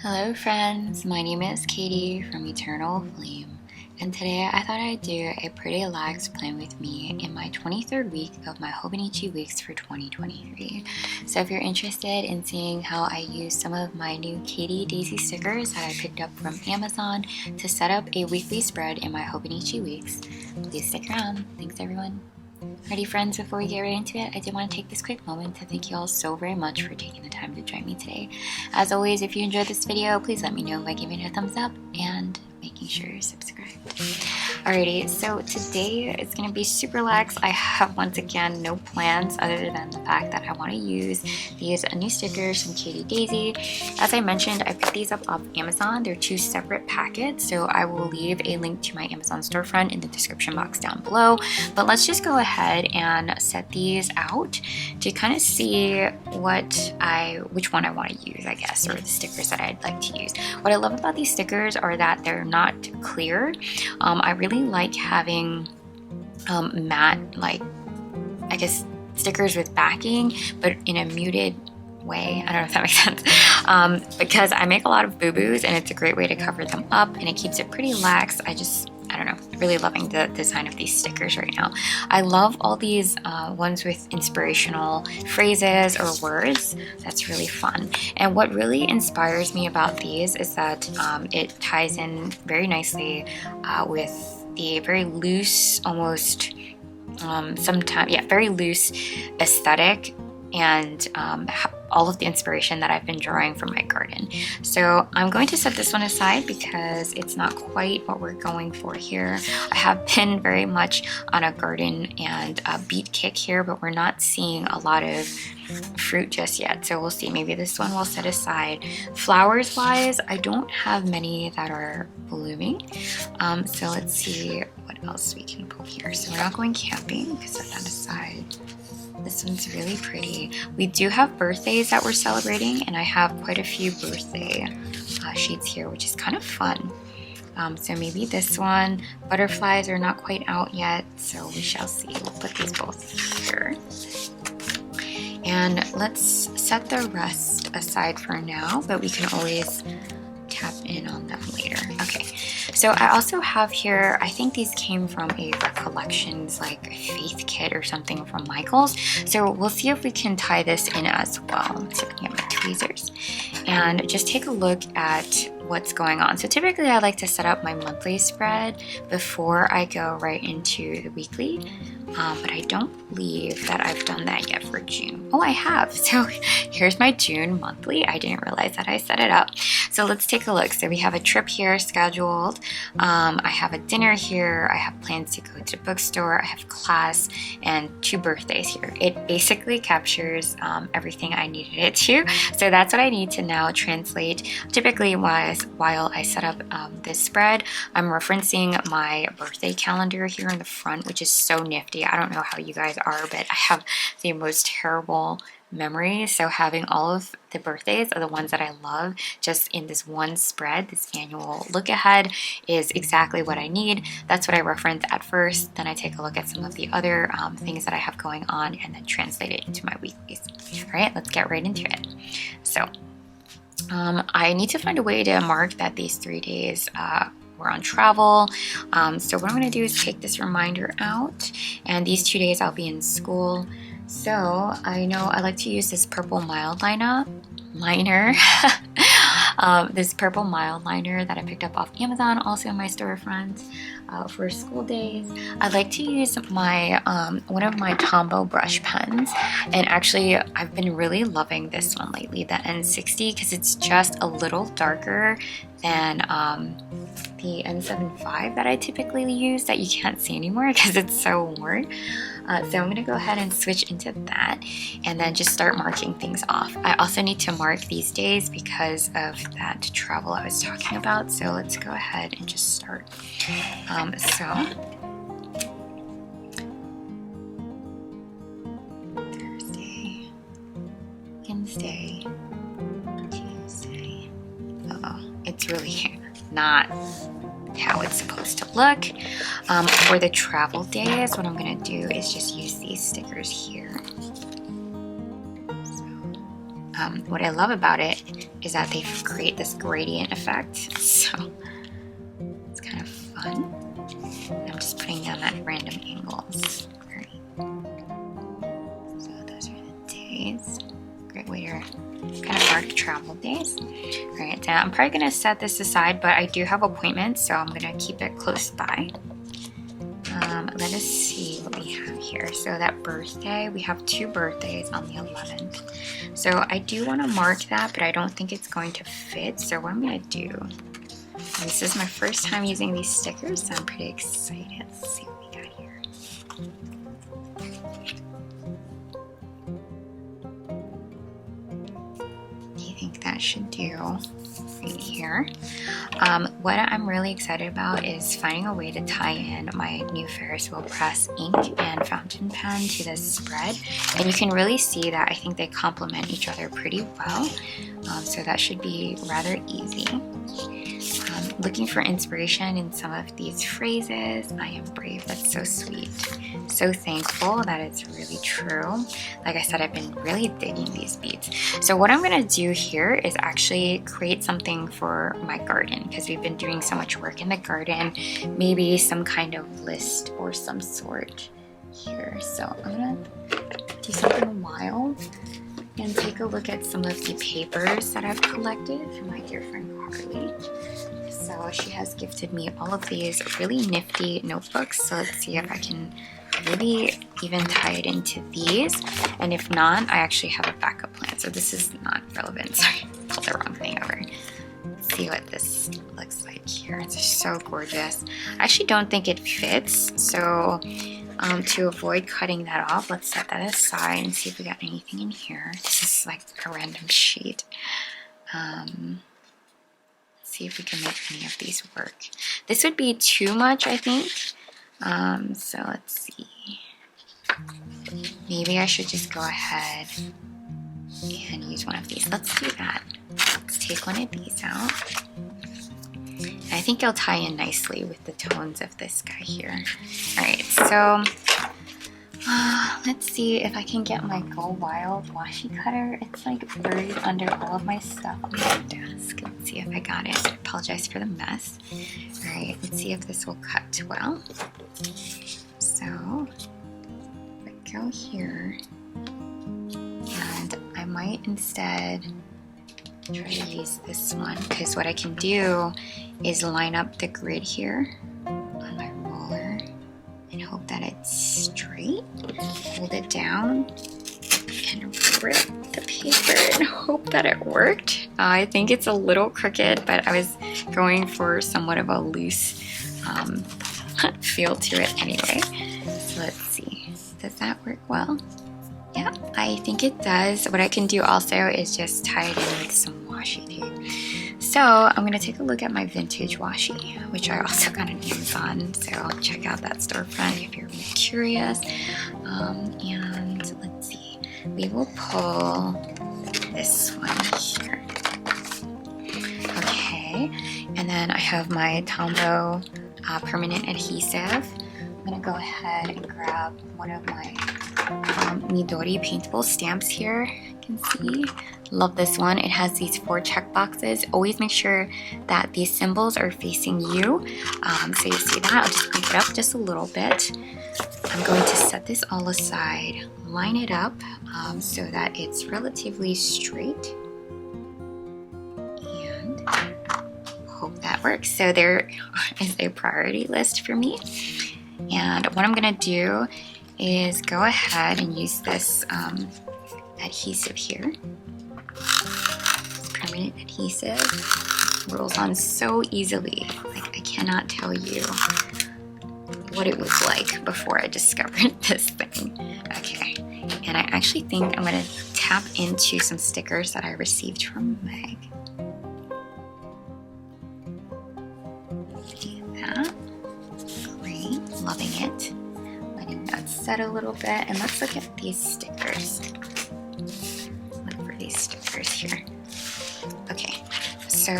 Hello friends, my name is Katie from Eternal Flame, and today I thought I'd do a pretty lax plan with me in my 23rd week of my Hobonichi weeks for 2023. So if you're interested in seeing how I use some of my new Katie Daisy stickers that I picked up from Amazon to set up a weekly spread in my Hobonichi weeks, please stick around. Thanks everyone. Alrighty friends, before we get right into it, I did want to take this quick moment to thank you all so very much for taking the time to join me today. As always, if you enjoyed this video, please let me know by giving it a thumbs up and making sure you subscribe. Alrighty, so today it's going to be super lax. I have once again no plans other than the fact that I want to use these new stickers from Katie Daisy. As I mentioned, I picked these up off Amazon. They're two separate packets, so I will leave a link to my Amazon storefront in the description box down below. But let's just go ahead and set these out to kind of see which one I want to use, I guess, or the stickers that I'd like to use. What I love about these stickers are that they're not clear. I really like having matte, like, I guess, stickers with backing, but in a muted way. I don't know if that makes sense. Because I make a lot of boo-boos and it's a great way to cover them up and it keeps it pretty lax. I don't know, really loving the design of these stickers right now. I love all these ones with inspirational phrases or words. That's really fun. And what really inspires me about these is that it ties in very nicely with the very loose, almost very loose aesthetic and all of the inspiration that I've been drawing from my garden. So I'm going to set this one aside because it's not quite what we're going for here. I have been very much on a garden and a beet kick here, but we're not seeing a lot of fruit just yet. So we'll see, maybe this one will set aside. Flowers wise, I don't have many that are blooming. So let's see what else we can pull here. So we're not going camping because set that aside. This one's really pretty. We do have birthdays that we're celebrating, and I have quite a few birthday sheets here, which is kind of fun. So maybe this one. Butterflies are not quite out yet, so we shall see. We'll put these both here. And let's set the rest aside for now, but we can always tap in on them later. Okay, so I also have here, I think these came from a Recollections, like a faith kit or something from Michael's. So we'll see if we can tie this in as well. So I can get my tweezers and just take a look at what's going on. So typically I like to set up my monthly spread before I go right into the weekly. But I don't believe that I've done that yet for June. Oh, I have. So here's my June monthly. I didn't realize that I set it up. So let's take a look. So we have a trip here scheduled. I have a dinner here. I have plans to go to the bookstore. I have class and 2 birthdays here. It basically captures everything I needed it to. So that's what I need to now translate. Typically while I set up this spread, I'm referencing my birthday calendar here in the front, which is so nifty. I don't know how you guys are, but I have the most terrible memory. So having all of the birthdays are the ones that I love just in this one spread, this annual look ahead, is exactly what I need. That's what I reference at first. Then I take a look at some of the other things that I have going on and then translate it into my weeklies. All right, let's get right into it. So I need to find a way to mark that these 3 days we're on travel. So what I'm going to do is take this reminder out, and these 2 days I'll be in school. So I know I like to use this purple mild liner. This purple mild liner that I picked up off Amazon, also in my storefront for school days. I like to use my one of my Tombow brush pens, and actually I've been really loving this one lately, the N60, because it's just a little darker than the N75 that I typically use that you can't see anymore because it's so worn. So I'm going to go ahead and switch into that and then just start marking things off. I also need to mark these days because of that travel I was talking about. So let's go ahead and just start. Thursday, Wednesday, Tuesday. It's really not how it's supposed to look. For the travel days, what I'm going to do is just use these stickers here. So, what I love about it is that they create this gradient effect, so it's kind of fun. I'm just putting down at random angles. Right. So those are the days. Great way to kind of hard to travel days. All right, so I'm probably gonna set this aside, but I do have appointments, so I'm gonna keep it close by. Let us see what we have here. So that birthday, we have 2 birthdays on the 11th. So I do want to mark that, but I don't think it's going to fit. So what I'm going to do, this is my first time using these stickers, so I'm pretty excited. Let's see what we got here. Do you think that should do right here? What I'm really excited about is finding a way to tie in my new Ferris wheel press ink and fountain pen to this spread, and you can really see that I think they complement each other pretty well, so that should be rather easy. Looking for inspiration in some of these phrases. I am brave. That's so sweet. So thankful that it's really true. Like I said, I've been really digging these beads. So what I'm gonna do here is actually create something for my garden, because we've been doing so much work in the garden. Maybe some kind of list or some sort here. So I'm gonna do something wild and take a look at some of the papers that I've collected from my dear friend Carly. So she has gifted me all of these really nifty notebooks. So let's see if I can maybe even tie it into these. And if not, I actually have a backup plan. So this is not relevant. Sorry, I pulled the wrong thing over. Let's see what this looks like here. It's so gorgeous. I actually don't think it fits. So to avoid cutting that off, let's set that aside and see if we got anything in here. This is like a random sheet. See if we can make any of these work. This would be too much, I think. So let's see. Maybe I should just go ahead and use one of these. Let's do that. Let's take one of these out. I think it'll tie in nicely with the tones of this guy here. All right, so let's see if I can get my Go Wild washi cutter. It's like buried under all of my stuff on my desk. Let's see if I got it. I apologize for the mess. All right, let's see if this will cut well. So, I go here, and I might instead try to use this one, because what I can do is line up the grid here on my roller and hope that it's straight. Hold it down and rip the paper and hope that it worked. I think it's a little crooked, but I was going for somewhat of a loose feel to it anyway. So let's see, does that work well? Yeah, I think it does. What I can do also is just tie it in with some washi tape. So I'm gonna take a look at my vintage washi, which I also got on Amazon. So check out that storefront if you're really curious. And let's see, we will pull this one here. Okay, and then I have my Tombow permanent adhesive. I'm gonna go ahead and grab one of my Midori paintable stamps here. You can see, love this one. It has these 4 check boxes. Always make sure that these symbols are facing you. So you see that, I'll just beef it up just a little bit. I'm going to set this all aside, line it up so that it's relatively straight, and hope that works. So there is a priority list for me. And what I'm gonna do is go ahead and use this adhesive here. Permanent adhesive rolls on so easily. Like, I cannot tell you what it was like before I discovered this thing. Okay, and I actually think I'm gonna tap into some stickers that I received from Meg. See that? Great, loving it. Letting that set a little bit, and let's look at these stickers. Look for these stickers here. Okay, so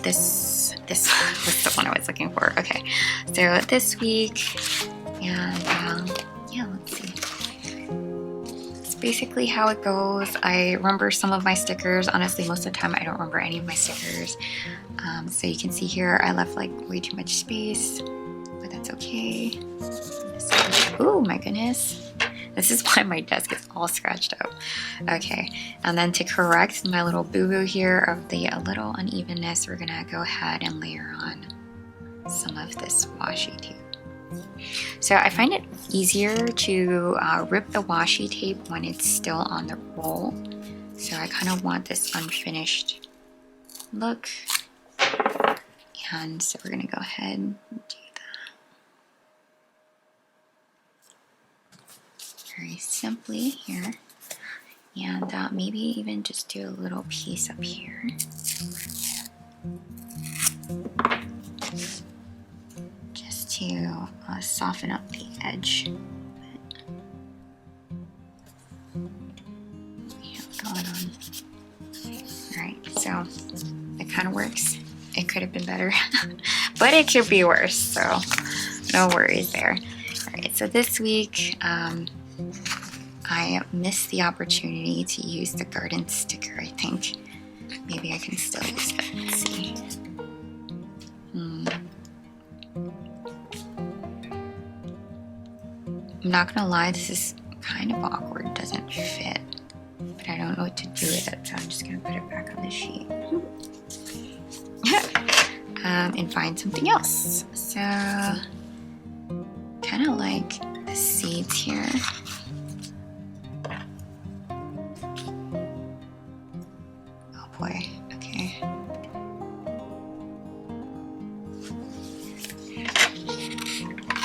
this was the one I was looking for. Okay, so this week, and yeah, let's see. Let's basically how it goes. I remember some of my stickers. Honestly, most of the time I don't remember any of my stickers. So you can see here I left like way too much space, but that's okay. Oh my goodness. This is why my desk is all scratched up. Okay, and then to correct my little boo-boo here of the little unevenness, we're gonna go ahead and layer on some of this washi tape. So I find it easier to rip the washi tape when it's still on the roll. So I kind of want this unfinished look. And so we're gonna go ahead and do that very simply here. And maybe even just do a little piece up here. Just to soften up the edge. We have going on. Alright, so it kind of works. It could have been better, but it could be worse, so no worries there. Alright, so this week I missed the opportunity to use the garden sticker, I think. Maybe I can still use it. Let's see. I'm not gonna lie, this is kind of awkward. It doesn't fit, but I don't know what to do with it, so I'm just gonna put it back on the sheet. And find something else. So, kind of like the seeds here. Oh boy, okay.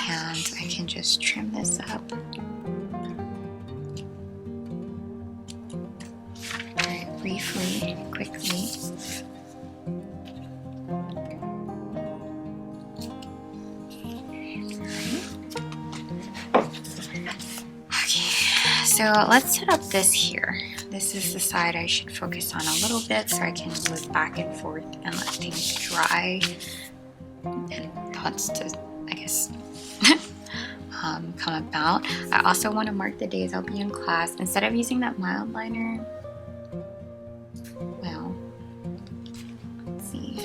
And I can just trim this up. Very briefly, quickly. So let's set up this here. This is the side I should focus on a little bit so I can move back and forth and let things dry and thoughts to, I guess, come about. I also want to mark the days I'll be in class. Instead of using that mild liner, well, let's see.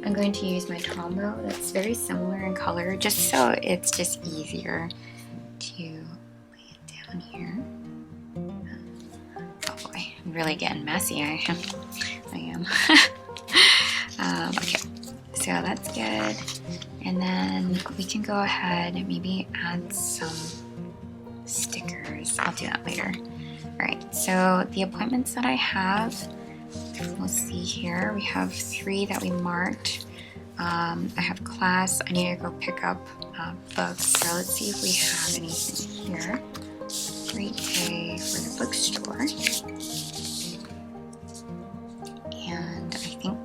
I'm going to use my Tombow that's very similar in color, just so it's just easier to here. Oh boy, I'm really getting messy. I am. Okay, so that's good. And then we can go ahead and maybe add some stickers. I'll do that later. Alright, so the appointments that I have, we'll see here. We have 3 that we marked. I have class. I need to go pick up books. So let's see if we have anything here. Great day for the bookstore. And I think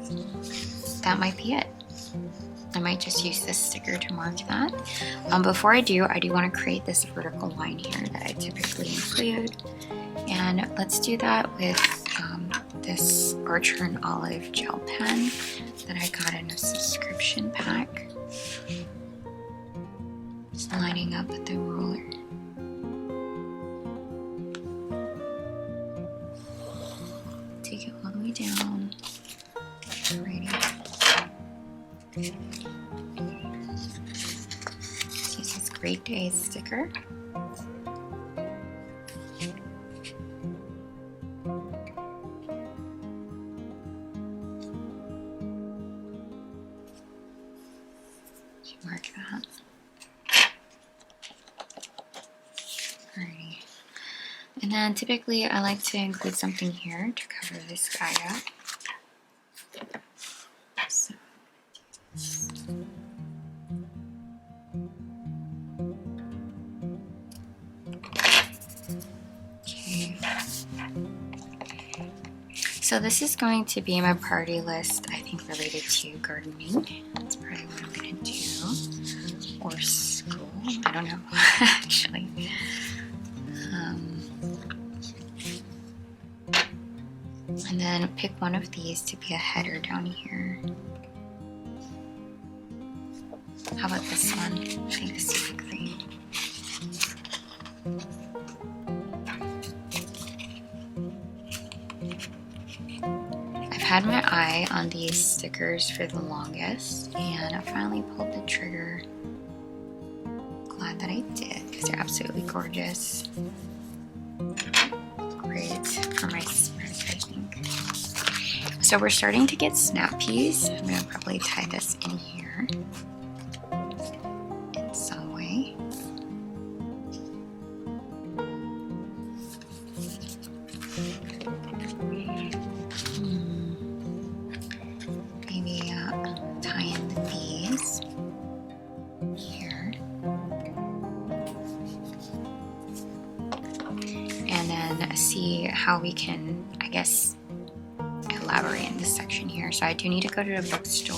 that might be it. I might just use this sticker to mark that. Before I do want to create this vertical line here that I typically include. And let's do that with this Archer and Olive gel pen that I got in a subscription pack. Just lining up with the ruler. Take it all the way down. Alrighty. Let's use this Great Day sticker. Mark that. Alrighty. And then typically I like to include something here to cover this guy up. So, okay. So this is going to be my priority list, I think, related to gardening. That's probably what I'm going to do. Or school. I don't know, actually. And then pick one of these to be a header down here. How about this one? I think this would be great. had my eye on these stickers for the longest, and I finally pulled the trigger. Glad that I did, because they're absolutely gorgeous. Great for my spreads, I think. So we're starting to get snap peas. I'm gonna probably tie this in here in some way. Maybe tie in the bees here. And then see how we can, I guess, elaborate in this section here. So I do need to go to the bookstore.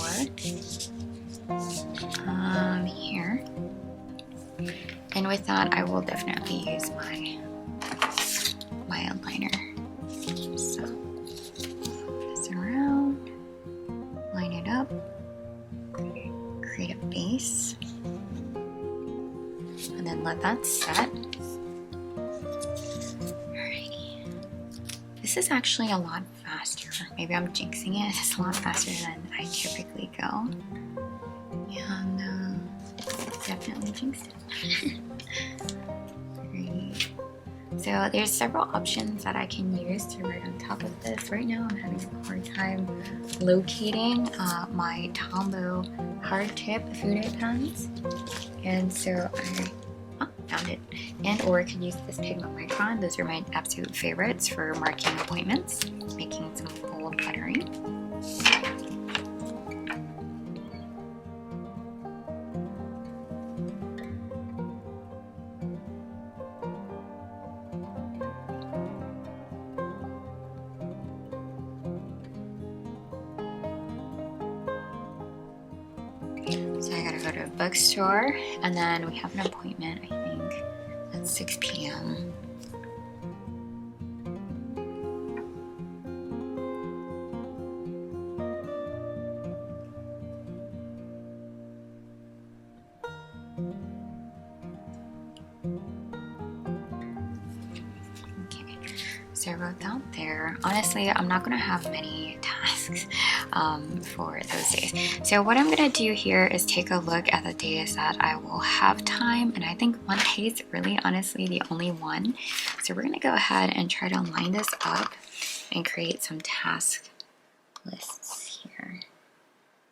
Here. And with that, I will definitely use my aligner. So flip this around, line it up, create a base, and then let that set. Alrighty. This is actually a lot faster. Maybe I'm jinxing it. It's a lot faster than I typically go. And definitely jinxed it. Great. So there's several options that I can use to write on top of this. Right now I'm having a hard time locating my Tombow hard tip food pens. And so I found it. And or I could use this pigment micron. Those are my absolute favorites for marking appointments, making some bold lettering. So I gotta go to a bookstore, and then we have an appointment, I think, at 6 p.m. Okay, so I wrote that there. Honestly, I'm not gonna have many tasks for those days. So what I'm gonna do here is take a look at the days that I will have time, and I think Monday is really honestly the only one. So we're gonna go ahead and try to line this up and create some task lists here.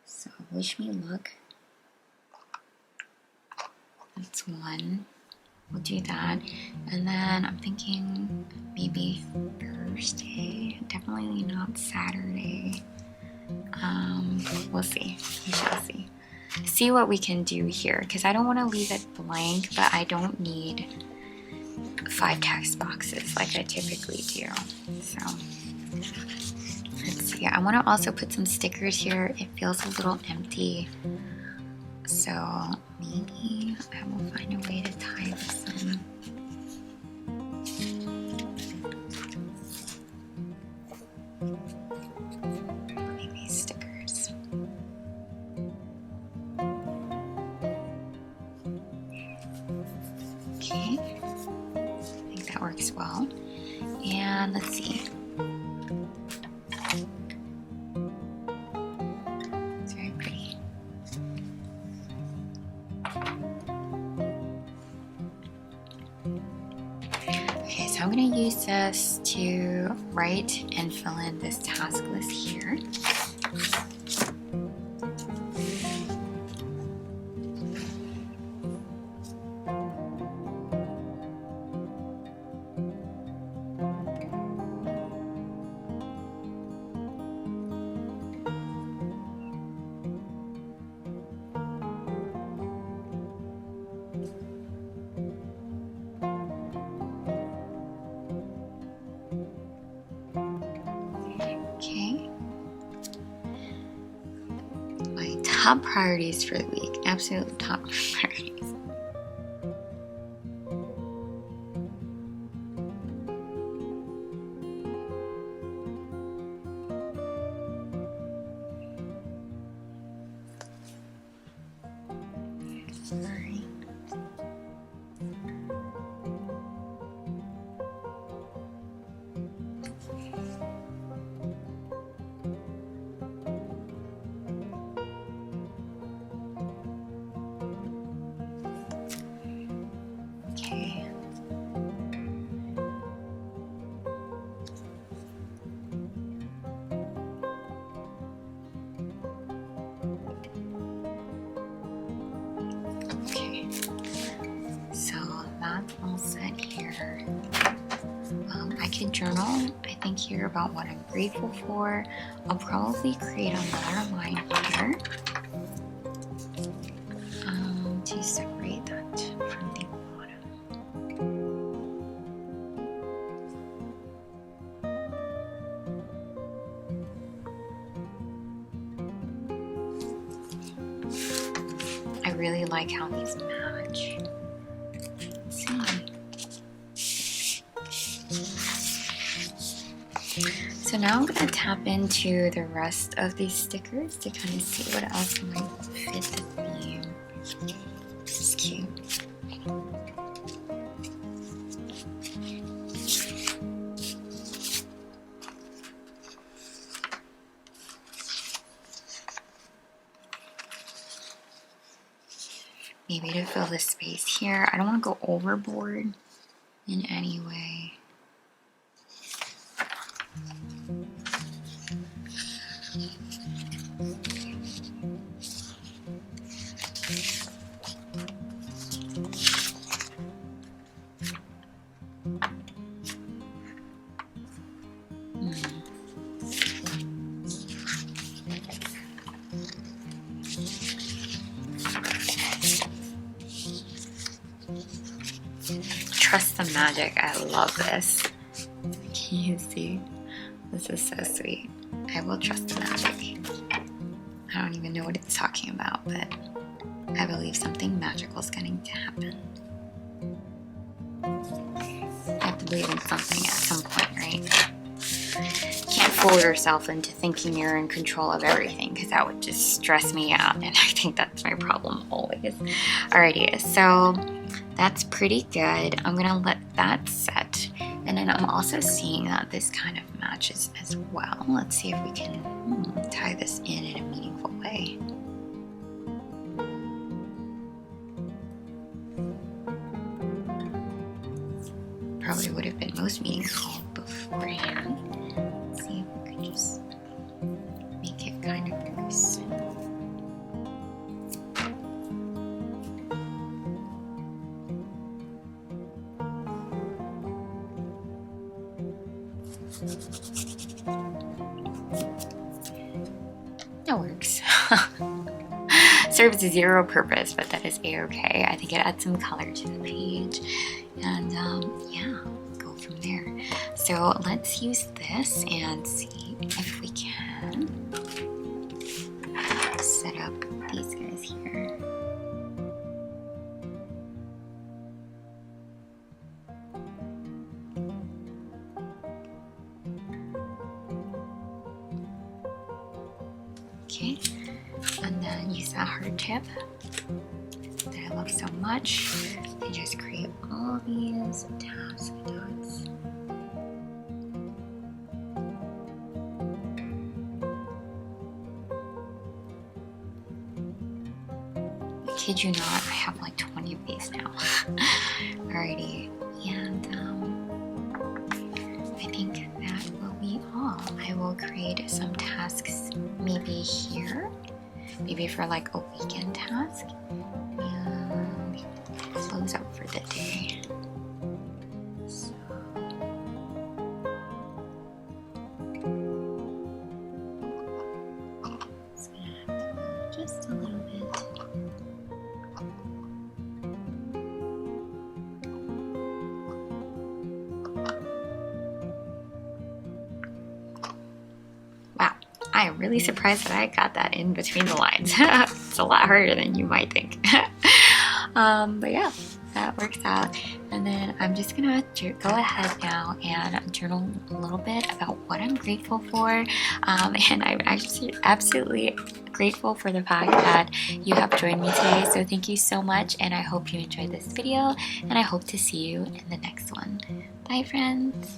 So wish me luck. That's one. We'll do that. And then I'm thinking maybe Thursday. Definitely not Saturday. We'll see. We shall see. See what we can do here, because I don't want to leave it blank, but I don't need 5 text boxes like I typically do. So let's see. I want to also put some stickers here. It feels a little empty. So maybe I will find a way to tie this in. Maybe stickers. Okay, I think that works well. And let's see. It's very pretty. Okay, so I'm going to use this to write and fill in this task list here. Okay. My top priorities for the week. Absolute top priorities. Alright. journal, I think, here about what I'm grateful for. I'll probably create another line here to separate that from the bottom. I really like how these match. Let's see. So now I'm going to tap into the rest of these stickers to kind of see what else might fit the theme. This is cute. Maybe to fill the space here. I don't want to go overboard in any way. Trust the magic. I love this. Can you see? This is so sweet. I will trust the magic. I don't even know what it's talking about, but I believe something magical is going to happen. You have to believe in something at some point, right? Can't fool yourself into thinking you're in control of everything, because that would just stress me out, and I think that's my problem always. Alrighty, so that's pretty good. I'm gonna let that set, and then I'm also seeing that this kind of matches as well. Let's see if we can tie this in a meaningful way. Probably would have been most meaningful beforehand. Let's see if we can just make it kind of loose. That works. Serves zero purpose, but that is a-okay. I think it adds some color to the page, and yeah, go from there. So let's use this and see if we can set up these guys here. Okay, and then use that heart tip that I love so much and just create all these task dots. I kid you not, I have like 20 of these now. Alrighty, and I think that will be all. I will create some tasks maybe here, maybe for like a weekend task, and close up for the day. So it's gonna have to move just a little bit. I am really surprised that I got that in between the lines. It's a lot harder than you might think. But yeah, that works out. And then I'm just gonna go ahead now and journal a little bit about what I'm grateful for. And I'm actually absolutely grateful for the fact that you have joined me today. So thank you so much, and I hope you enjoyed this video, and I hope to see you in the next one. Bye, friends.